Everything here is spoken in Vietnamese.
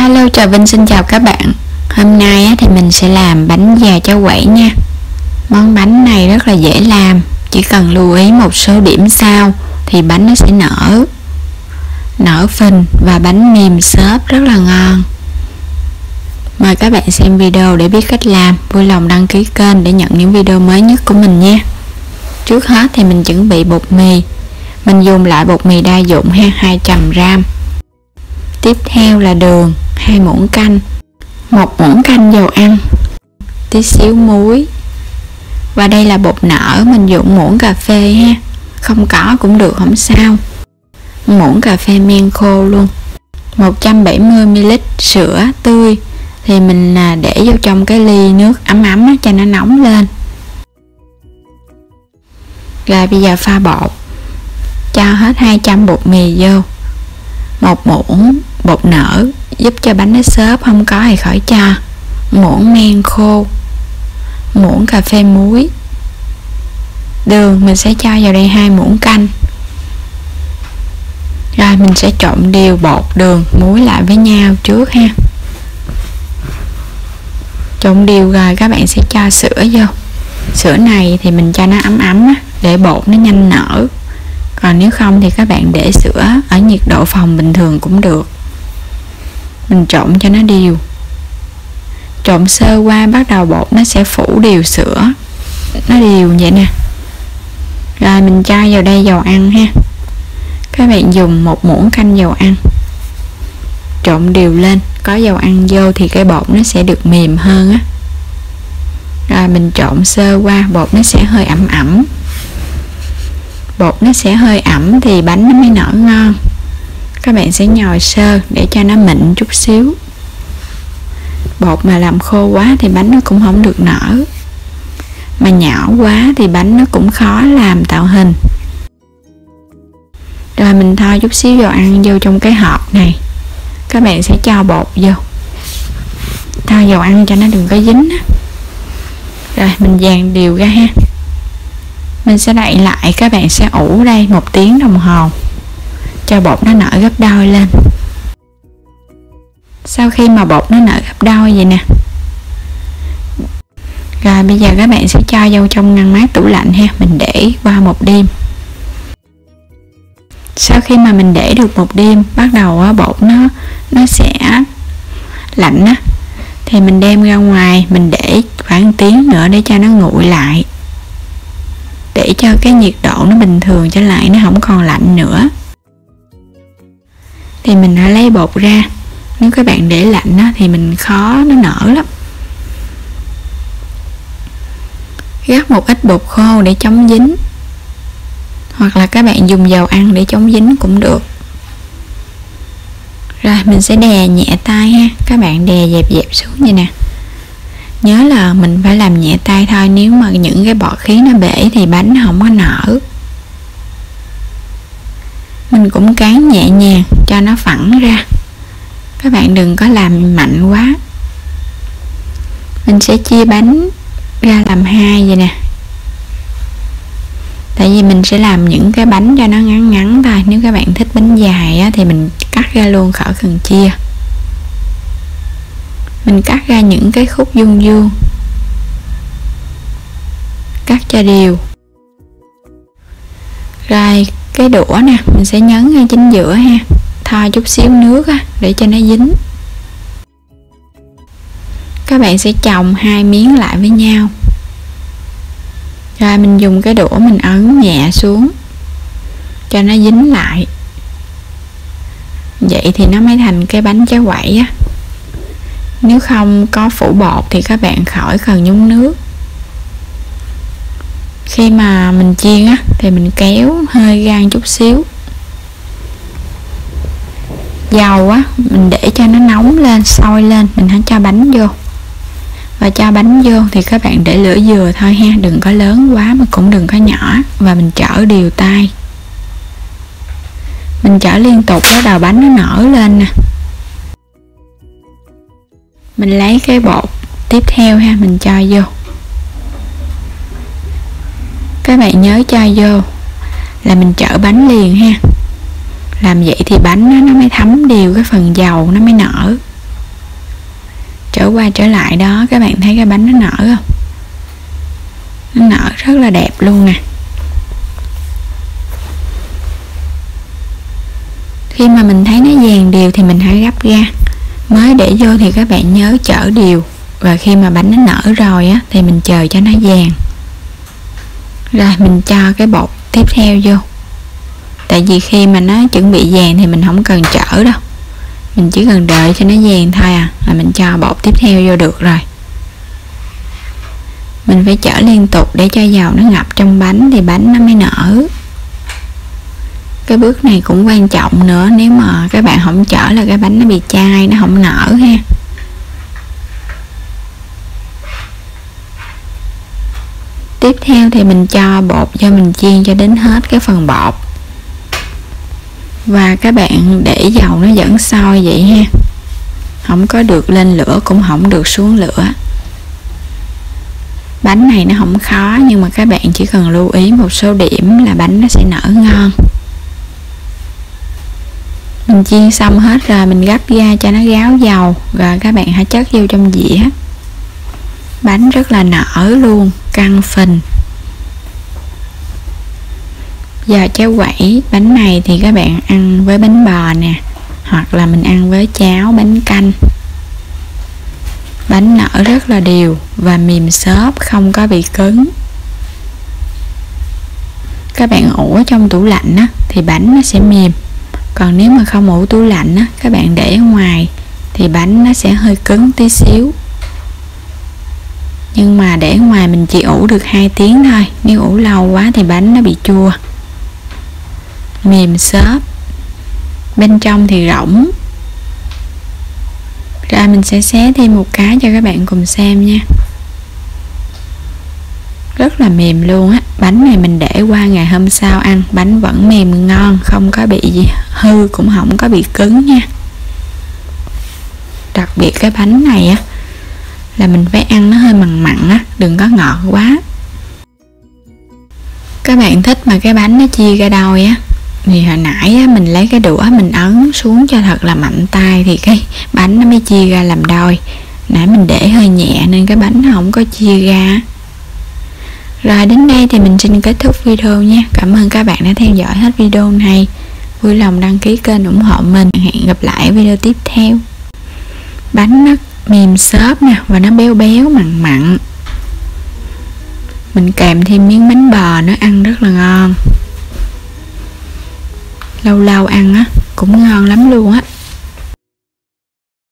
Hello, Trà Vinh xin chào các bạn. Hôm nay thì mình sẽ làm bánh giò cháo quẩy nha. Món bánh này rất là dễ làm, chỉ cần lưu ý một số điểm sau thì bánh nó sẽ nở phình và bánh mềm xốp rất là ngon. Mời các bạn xem video để biết cách làm. Vui lòng đăng ký kênh để nhận những video mới nhất của mình nha. Trước hết thì mình chuẩn bị bột mì. Mình dùng loại bột mì đa dụng 200g. Tiếp theo là đường 2 muỗng canh, 1 muỗng canh dầu ăn, tí xíu muối. Và đây là bột nở, mình dùng muỗng cà phê ha, không có cũng được không sao. Muỗng cà phê men khô luôn. 170ml sữa tươi thì mình để vô trong cái ly nước ấm cho nó nóng lên. Rồi bây giờ pha bột, cho hết 200 bột mì vô, 1 muỗng bột nở giúp cho bánh nó xốp, không có thì khỏi cho, muỗng men khô, muỗng cà phê muối. Đường mình sẽ cho vào đây 2 muỗng canh. Rồi mình sẽ trộn đều bột, đường, muối lại với nhau trước ha. Trộn đều rồi các bạn sẽ cho sữa vô. Sữa này thì mình cho nó ấm để bột nó nhanh nở. Còn nếu không thì các bạn để sữa ở nhiệt độ phòng bình thường cũng được. Mình trộn cho nó đều. Trộn sơ qua bắt đầu bột nó sẽ phủ đều sữa, nó đều vậy nè. Rồi mình cho vào đây dầu ăn ha. Các bạn dùng 1 muỗng canh dầu ăn. Trộn đều lên, có dầu ăn vô thì cái bột nó sẽ được mềm hơn á. Rồi mình trộn sơ qua, bột nó sẽ hơi ẩm. Bột nó sẽ hơi ẩm thì bánh nó mới nở ngon. Các bạn sẽ nhồi sơ để cho nó mịn chút xíu. Bột mà làm khô quá thì bánh nó cũng không được nở, mà nhỏ quá thì bánh nó cũng khó làm tạo hình. Rồi mình thoa chút xíu dầu ăn vô trong cái hộp này. Các bạn sẽ cho bột vô, thoa dầu ăn cho nó đừng có dính á. Rồi mình dàn đều ra ha. Mình sẽ đậy lại, các bạn sẽ ủ đây 1 tiếng đồng hồ cho bột nó nở gấp đôi lên. Sau khi mà bột nó nở gấp đôi vậy nè, rồi bây giờ các bạn sẽ cho vô trong ngăn mát tủ lạnh ha. Mình để qua 1 đêm. Sau khi mà mình để được 1 đêm, bắt đầu bột nó sẽ lạnh á, thì mình đem ra ngoài, mình để khoảng 1 tiếng nữa để cho nó nguội lại, để cho cái nhiệt độ nó bình thường trở lại, nó không còn lạnh nữa. Thì mình đã lấy bột ra. Nếu các bạn để lạnh á, thì mình khó nó nở lắm. Rắc một ít bột khô để chống dính, hoặc là các bạn dùng dầu ăn để chống dính cũng được. Rồi mình sẽ đè nhẹ tay ha. Các bạn đè dẹp xuống như nè. Nhớ là mình phải làm nhẹ tay thôi, nếu mà những cái bọt khí nó bể thì bánh nó không có nở. Mình cũng cán nhẹ nhàng cho nó phẳng ra. Các bạn đừng có làm mạnh quá. Mình sẽ chia bánh ra làm 2 vậy nè. Tại vì mình sẽ làm những cái bánh cho nó ngắn thôi. Nếu các bạn thích bánh dài á, thì mình cắt ra luôn, khỏi cần chia. Mình cắt ra những cái khúc vuông, cắt cho đều. Rồi cái đũa nè, mình sẽ nhấn ngay chính giữa ha, thoa chút xíu nước á, để cho nó dính. Các bạn sẽ chồng 2 miếng lại với nhau. Rồi mình dùng cái đũa mình ấn nhẹ xuống cho nó dính lại. Vậy thì nó mới thành cái bánh cháo quẩy á. Nếu không có phủ bột thì các bạn khỏi cần nhúng nước. Khi mà mình chiên á, thì mình kéo hơi gan chút xíu. Dầu á, mình để cho nó nóng lên, sôi lên, mình hãy cho bánh vô. Và cho bánh vô thì các bạn để lửa vừa thôi ha, đừng có lớn quá mà cũng đừng có nhỏ. Và mình chở đều tay. Mình chở liên tục, bắt đầu bánh nó nở lên nè. Mình lấy cái bột tiếp theo ha, mình cho vô. Các bạn nhớ cho vô là mình chở bánh liền ha. Làm vậy thì bánh nó mới thấm đều cái phần dầu, nó mới nở. trở qua trở lại đó, các bạn thấy cái bánh nó nở không? Nó nở rất là đẹp luôn nè. Khi mà mình thấy nó vàng đều thì mình hãy gấp ra. Mới để vô thì các bạn nhớ chở đều. Và khi mà bánh nó nở rồi á thì mình chờ cho nó vàng. Rồi mình cho cái bột tiếp theo vô. Tại vì khi mà nó chuẩn bị vàng thì mình không cần chở đâu, mình chỉ cần đợi cho nó vàng thôi à, là mình cho bột tiếp theo vô được rồi. Mình phải chở liên tục để cho dầu nó ngập trong bánh thì bánh nó mới nở. Cái bước này cũng quan trọng nữa, nếu mà các bạn không chở là cái bánh nó bị chai, nó không nở ha. Tiếp theo thì mình cho bột vô, mình chiên cho đến hết cái phần bột. Và các bạn để dầu nó vẫn sôi vậy ha, không có được lên lửa cũng không được xuống lửa. Bánh này nó không khó, nhưng mà các bạn chỉ cần lưu ý một số điểm là bánh nó sẽ nở ngon. Mình chiên xong hết rồi, mình gấp ra cho nó ráo dầu, rồi các bạn hãy chất vô trong dĩa. Bánh rất là nở luôn, căng phình. Giờ cháo quẩy bánh này thì các bạn ăn với bánh bò nè, hoặc là mình ăn với cháo bánh canh. Bánh nở rất là đều và mềm xốp, không có bị cứng. Các bạn ủ trong tủ lạnh á, thì bánh nó sẽ mềm. Còn nếu mà không ủ tủ lạnh á, các bạn để ở ngoài thì bánh nó sẽ hơi cứng tí xíu. Nhưng mà để ở ngoài mình chỉ ủ được 2 tiếng thôi. Nếu ủ lâu quá thì bánh nó bị chua. Mềm xốp, bên trong thì rỗng. Rồi mình sẽ xé thêm một cái cho các bạn cùng xem nha. Rất là mềm luôn á. Bánh này mình để qua ngày hôm sau ăn, bánh vẫn mềm ngon, không có bị gì hư, cũng không có bị cứng nha. Đặc biệt cái bánh này á là mình phải ăn nó hơi mặn mặn á, đừng có ngọt quá. Các bạn thích mà cái bánh nó chia ra đôi á, thì hồi nãy á, mình lấy cái đũa mình ấn xuống cho thật là mạnh tay thì cái bánh nó mới chia ra làm đôi. Nãy mình để hơi nhẹ nên cái bánh nó không có chia ra. Rồi đến đây thì mình xin kết thúc video nha. Cảm ơn các bạn đã theo dõi hết video này. Vui lòng đăng ký kênh ủng hộ mình. Hẹn gặp lại video tiếp theo. Bánh nó mềm xốp nè, và nó béo béo mặn mặn. Mình kèm thêm miếng bánh bò nó ăn rất là ngon. Lâu lâu ăn á cũng ngon lắm luôn á.